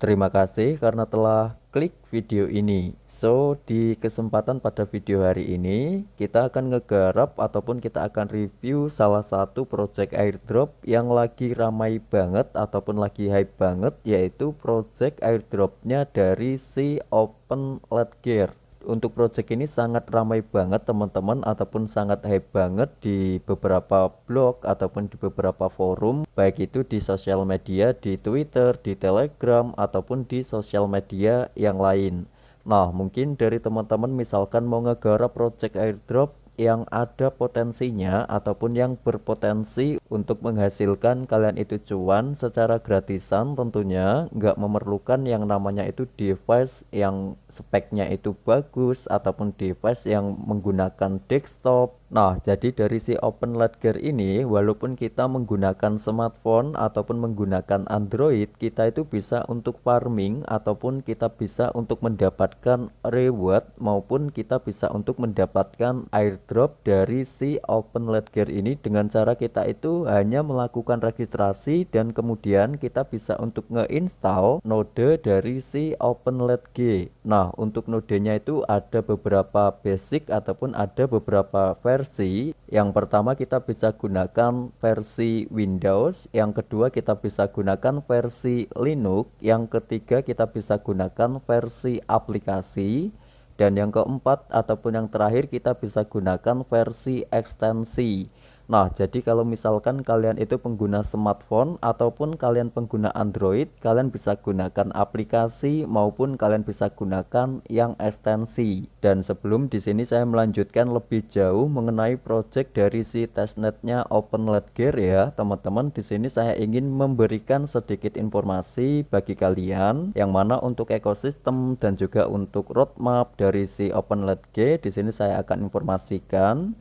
Terima kasih karena telah klik video ini. So, di kesempatan pada video hari ini, kita akan ngegarap ataupun kita akan review salah satu project airdrop yang lagi ramai banget ataupun lagi hype banget, yaitu project airdropnya dari si Open Ledger. Untuk project ini sangat ramai banget teman-teman ataupun sangat hype banget di beberapa blog ataupun di beberapa forum, baik itu di sosial media, di Twitter, di Telegram ataupun di sosial media yang lain. Nah, mungkin dari teman-teman misalkan mau ngegarap project airdrop yang ada potensinya ataupun yang berpotensi untuk menghasilkan kalian itu cuan secara gratisan, tentunya nggak memerlukan yang namanya itu device yang speknya itu bagus ataupun device yang menggunakan desktop. Nah, jadi dari si Open Ledger ini, walaupun kita menggunakan smartphone ataupun menggunakan Android, kita itu bisa untuk farming ataupun kita bisa untuk mendapatkan reward maupun kita bisa untuk mendapatkan airdrop dari si Open Ledger ini dengan cara kita itu hanya melakukan registrasi dan kemudian kita bisa untuk ngeinstall node dari si Open Ledger. Nah, untuk nodenya itu ada beberapa basic ataupun ada beberapa versi. Yang pertama kita bisa gunakan versi Windows, yang kedua kita bisa gunakan versi Linux, yang ketiga kita bisa gunakan versi aplikasi, dan yang keempat ataupun yang terakhir kita bisa gunakan versi ekstensi. Nah, jadi kalau misalkan kalian itu pengguna smartphone ataupun kalian pengguna Android, kalian bisa gunakan aplikasi maupun kalian bisa gunakan yang ekstensi. Dan sebelum di sini saya melanjutkan lebih jauh mengenai project dari si testnetnya Open Ledger ya, teman-teman. Di sini saya ingin memberikan sedikit informasi bagi kalian yang mana untuk ekosistem dan juga untuk roadmap dari si Open Ledger. Di sini saya akan informasikan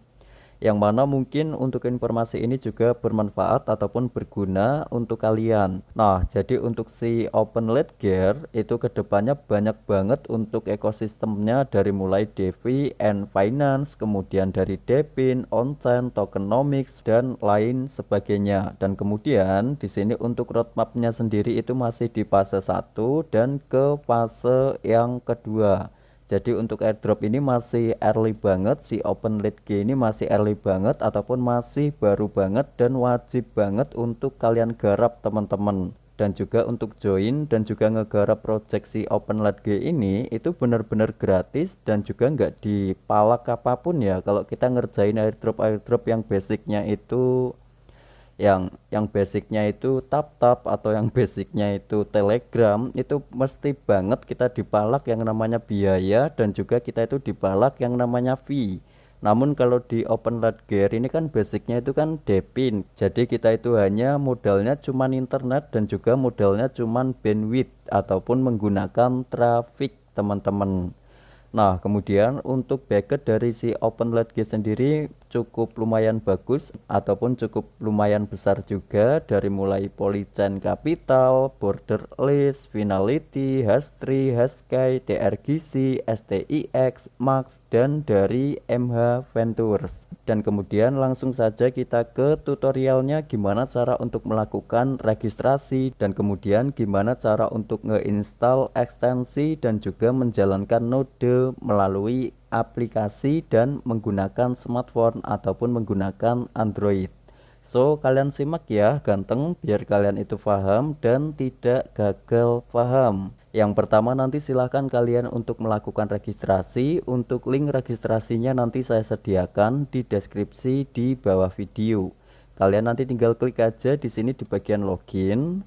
yang mana mungkin untuk informasi ini juga bermanfaat ataupun berguna untuk kalian. Nah, jadi untuk si Open Ledger itu kedepannya banyak banget untuk ekosistemnya, dari mulai DeFi and Finance, kemudian dari Depin, Onchain, Tokenomics dan lain sebagainya. Dan kemudian di sini untuk roadmapnya sendiri itu masih di fase 1 dan ke fase yang kedua. Jadi untuk airdrop ini masih early banget, si Open Ledger ini masih early banget ataupun masih baru banget dan wajib banget untuk kalian garap teman-teman. Dan juga untuk join dan juga ngegarap project si Open Ledger ini itu benar-benar gratis dan juga nggak dipalak apapun ya. Kalau kita ngerjain airdrop yang basicnya itu yang basicnya itu tap-tap atau yang basicnya itu Telegram, itu mesti banget kita dipalak yang namanya biaya dan juga kita itu dipalak yang namanya fee. Namun kalau di Open Ledger ini kan basicnya itu kan Depin, jadi kita itu hanya modalnya cuman internet dan juga modalnya cuman bandwidth ataupun menggunakan traffic teman-teman. Nah, kemudian untuk bucket dari si Open Ledger sendiri cukup lumayan bagus ataupun cukup lumayan besar juga, dari mulai Polychain Capital, Borderless, Finality, Hash3, Hashsky, TRGC, STIX, Max, dan dari MH Ventures. Dan kemudian langsung saja kita ke tutorialnya gimana cara untuk melakukan registrasi dan kemudian gimana cara untuk ngeinstall ekstensi dan juga menjalankan node melalui aplikasi dan menggunakan smartphone ataupun menggunakan Android. So, kalian simak ya ganteng biar kalian itu paham dan tidak gagal paham. Yang pertama nanti silahkan kalian untuk melakukan registrasi. Untuk link registrasinya nanti saya sediakan di deskripsi di bawah video. Kalian nanti tinggal klik aja di sini di bagian login.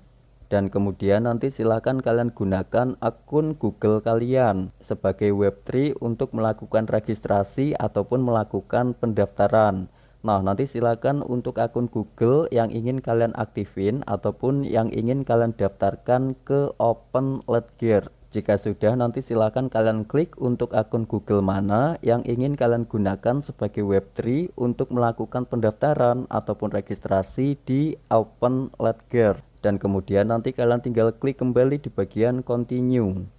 Dan kemudian nanti silakan kalian gunakan akun Google kalian sebagai Web3 untuk melakukan registrasi ataupun melakukan pendaftaran. Nah, nanti silakan untuk akun Google yang ingin kalian aktifin ataupun yang ingin kalian daftarkan ke Open Ledger. Jika sudah, nanti silakan kalian klik untuk akun Google mana yang ingin kalian gunakan sebagai Web3 untuk melakukan pendaftaran ataupun registrasi di Open Ledger. Dan kemudian nanti kalian tinggal klik kembali di bagian continue.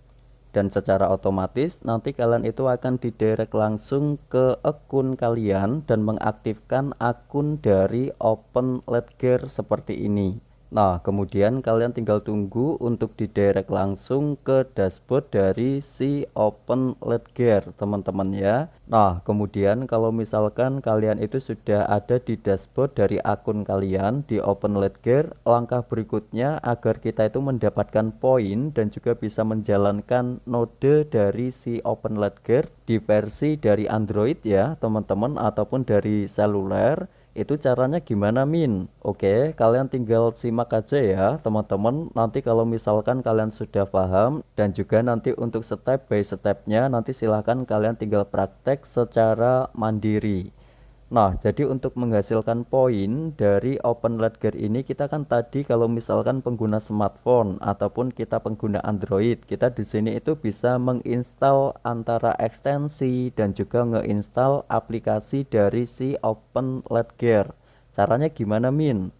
Dan secara otomatis nanti kalian itu akan didirect langsung ke akun kalian dan mengaktifkan akun dari Open Ledger seperti ini. Nah, kemudian kalian tinggal tunggu untuk didirect langsung ke dashboard dari si OpenLedger, teman-teman ya. Nah, kemudian kalau misalkan kalian itu sudah ada di dashboard dari akun kalian di OpenLedger, langkah berikutnya agar kita itu mendapatkan poin dan juga bisa menjalankan node dari si OpenLedger di versi dari Android ya, teman-teman, ataupun dari seluler. Itu caranya gimana Min? Oke, kalian tinggal simak aja ya teman-teman. Nanti kalau misalkan kalian sudah paham dan juga nanti untuk step by stepnya nanti silahkan kalian tinggal praktek secara mandiri. Nah, jadi untuk menghasilkan poin dari OpenLedger ini kita kan tadi kalau misalkan pengguna smartphone ataupun kita pengguna Android, kita di sini itu bisa menginstal antara ekstensi dan juga ngeinstal aplikasi dari si OpenLedger. Caranya gimana, Min?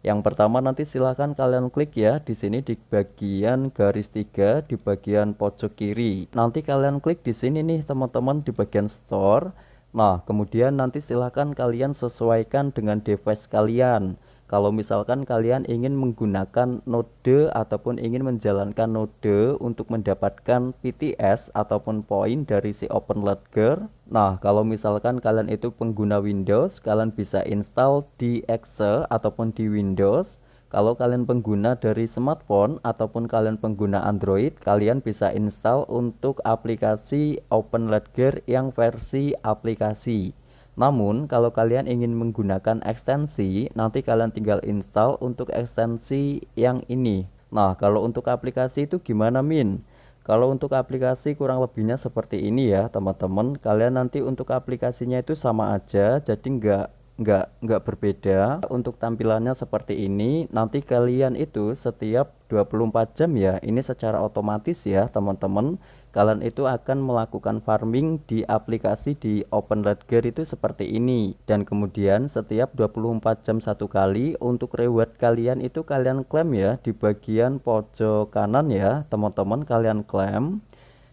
Yang pertama nanti silahkan kalian klik ya di sini di bagian garis 3 di bagian pojok kiri. Nanti kalian klik di sini nih teman-teman di bagian store. Nah, kemudian nanti silahkan kalian sesuaikan dengan device kalian. Kalau misalkan kalian ingin menggunakan node ataupun ingin menjalankan node untuk mendapatkan PTS ataupun poin dari si OpenLedger. Nah, kalau misalkan kalian itu pengguna Windows, kalian bisa install di Exe ataupun di Windows. Kalau kalian pengguna dari smartphone ataupun kalian pengguna Android, kalian bisa install untuk aplikasi OpenLedger yang versi aplikasi. Namun, kalau kalian ingin menggunakan ekstensi, nanti kalian tinggal install untuk ekstensi yang ini. Nah, kalau untuk aplikasi itu gimana, Min? Kalau untuk aplikasi kurang lebihnya seperti ini ya, teman-teman. Kalian nanti untuk aplikasinya itu sama aja, jadi nggak berbeda. Untuk tampilannya seperti ini, nanti kalian itu setiap 24 jam ya, ini secara otomatis ya teman-teman, kalian itu akan melakukan farming di aplikasi di OpenLedger itu seperti ini. Dan kemudian setiap 24 jam satu kali untuk reward kalian itu kalian klaim ya di bagian pojok kanan ya teman-teman, kalian klaim.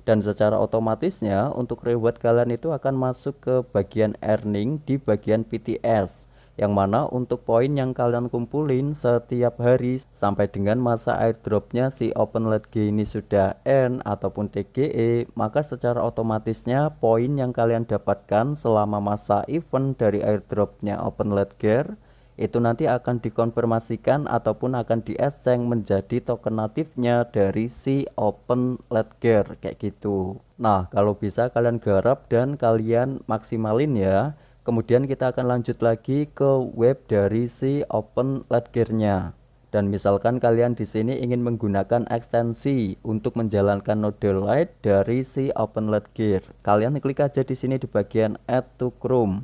Dan secara otomatisnya untuk reward kalian itu akan masuk ke bagian earning di bagian PTS, yang mana untuk poin yang kalian kumpulin setiap hari sampai dengan masa airdropnya si OpenLedger ini sudah end ataupun TGE, maka secara otomatisnya poin yang kalian dapatkan selama masa event dari airdropnya OpenLedger itu nanti akan dikonfirmasikan ataupun akan di-exchange menjadi token natifnya dari si OpenLedger kayak gitu. Nah, kalau bisa kalian garap dan kalian maksimalin ya. Kemudian kita akan lanjut lagi ke web dari si OpenLedger-nya. Dan misalkan kalian di sini ingin menggunakan ekstensi untuk menjalankan node Lite dari si OpenLedger, kalian klik aja di sini di bagian Add to Chrome.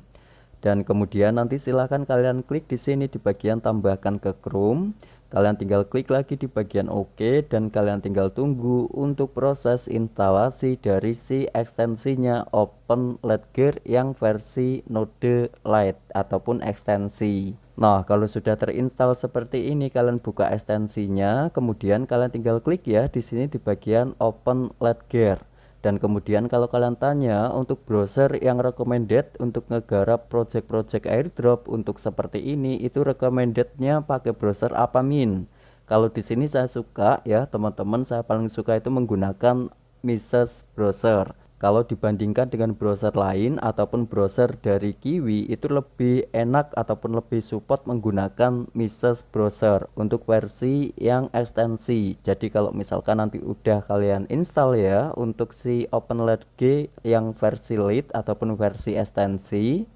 Dan kemudian nanti silahkan kalian klik di sini di bagian tambahkan ke Chrome. Kalian tinggal klik lagi di bagian OK dan kalian tinggal tunggu untuk proses instalasi dari si ekstensinya OpenLedger yang versi node Lite ataupun ekstensi. Nah, kalau sudah terinstall seperti ini, kalian buka ekstensinya, kemudian kalian tinggal klik ya di sini di bagian OpenLedger. Dan kemudian kalau kalian tanya untuk browser yang recommended untuk ngegarap project-project airdrop untuk seperti ini, itu recommendednya pakai browser apa, Min? Kalau di sini saya suka ya teman-teman, saya paling suka itu menggunakan Mises browser. Kalau dibandingkan dengan browser lain ataupun browser dari Kiwi, itu lebih enak ataupun lebih support menggunakan Mises browser untuk versi yang ekstensi. Jadi kalau misalkan nanti udah kalian install ya untuk si OpenLedger yang versi Lite ataupun versi ekstensi,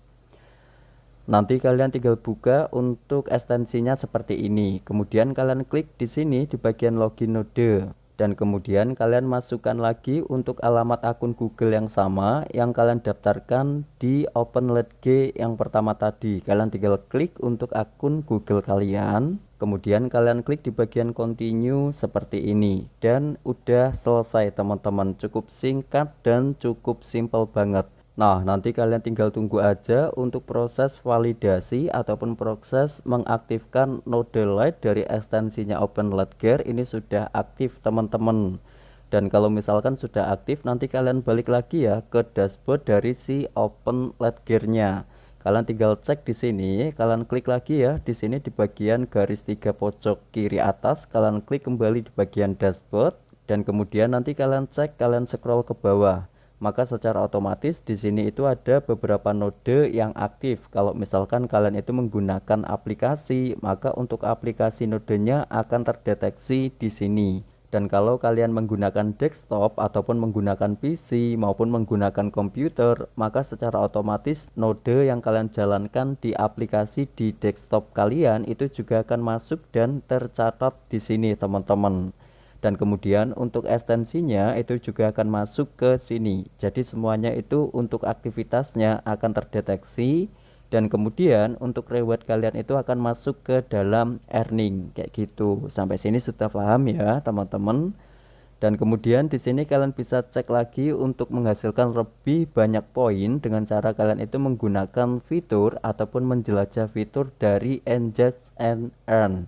nanti kalian tinggal buka untuk ekstensinya seperti ini. Kemudian kalian klik di sini di bagian login node. Dan kemudian kalian masukkan lagi untuk alamat akun Google yang sama yang kalian daftarkan di OpenLedger yang pertama tadi. Kalian tinggal klik untuk akun Google kalian. Kemudian kalian klik di bagian continue seperti ini. Dan udah selesai teman-teman. Cukup singkat dan cukup simple banget. Nah, nanti kalian tinggal tunggu aja untuk proses validasi ataupun proses mengaktifkan node Lite dari ekstensinya OpenLedger ini sudah aktif teman-teman. Dan kalau misalkan sudah aktif, nanti kalian balik lagi ya ke dashboard dari si OpenLedger-nya. Kalian tinggal cek di sini, kalian klik lagi ya di sini di bagian garis 3 pojok kiri atas, kalian klik kembali di bagian dashboard dan kemudian nanti kalian cek, kalian scroll ke bawah. Maka secara otomatis di sini itu ada beberapa node yang aktif. Kalau misalkan kalian itu menggunakan aplikasi, maka untuk aplikasi nodenya akan terdeteksi di sini. Dan kalau kalian menggunakan desktop ataupun menggunakan PC maupun menggunakan komputer, maka secara otomatis node yang kalian jalankan di aplikasi di desktop kalian itu juga akan masuk dan tercatat di sini teman-teman. Dan kemudian untuk ekstensinya itu juga akan masuk ke sini. Jadi semuanya itu untuk aktivitasnya akan terdeteksi. Dan kemudian untuk reward kalian itu akan masuk ke dalam earning kayak gitu. Sampai sini sudah paham ya teman-teman. Dan kemudian di sini kalian bisa cek lagi untuk menghasilkan lebih banyak poin dengan cara kalian itu menggunakan fitur ataupun menjelajah fitur dari Engage and Earn.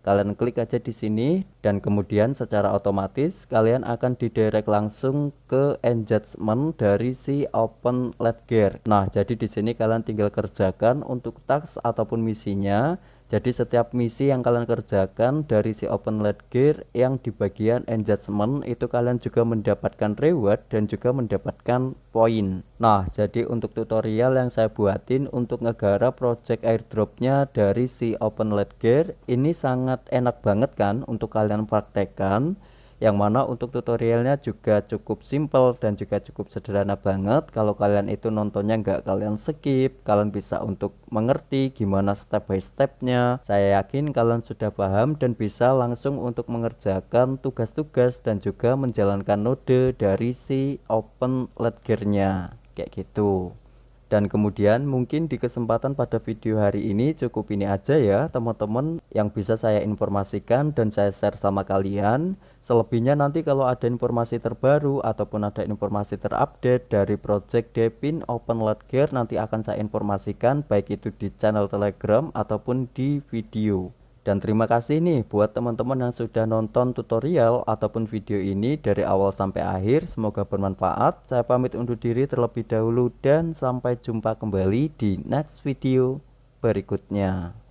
Kalian klik aja di sini dan kemudian secara otomatis kalian akan didirect langsung ke engagement dari si Open Ledger. Nah, jadi di sini kalian tinggal kerjakan untuk task ataupun misinya. Jadi setiap misi yang kalian kerjakan dari si Open Ledger yang di bagian engagement itu kalian juga mendapatkan reward dan juga mendapatkan poin. Nah, jadi untuk tutorial yang saya buatin untuk ngegarap project airdropnya dari si Open Ledger ini sangat enak banget kan untuk kalian praktekkan. Yang mana untuk tutorialnya juga cukup simple dan juga cukup sederhana banget. Kalau kalian itu nontonnya nggak kalian skip, kalian bisa untuk mengerti gimana step by stepnya. Saya yakin kalian sudah paham dan bisa langsung untuk mengerjakan tugas-tugas dan juga menjalankan node dari si Open Ledger-nya kayak gitu. Dan kemudian mungkin di kesempatan pada video hari ini cukup ini aja ya teman-teman yang bisa saya informasikan dan saya share sama kalian. Selebihnya nanti kalau ada informasi terbaru ataupun ada informasi terupdate dari project Depin Open Ledger nanti akan saya informasikan baik itu di channel Telegram ataupun di video. Dan terima kasih nih buat teman-teman yang sudah nonton tutorial ataupun video ini dari awal sampai akhir. Semoga bermanfaat. Saya pamit undur diri terlebih dahulu dan sampai jumpa kembali di next video berikutnya.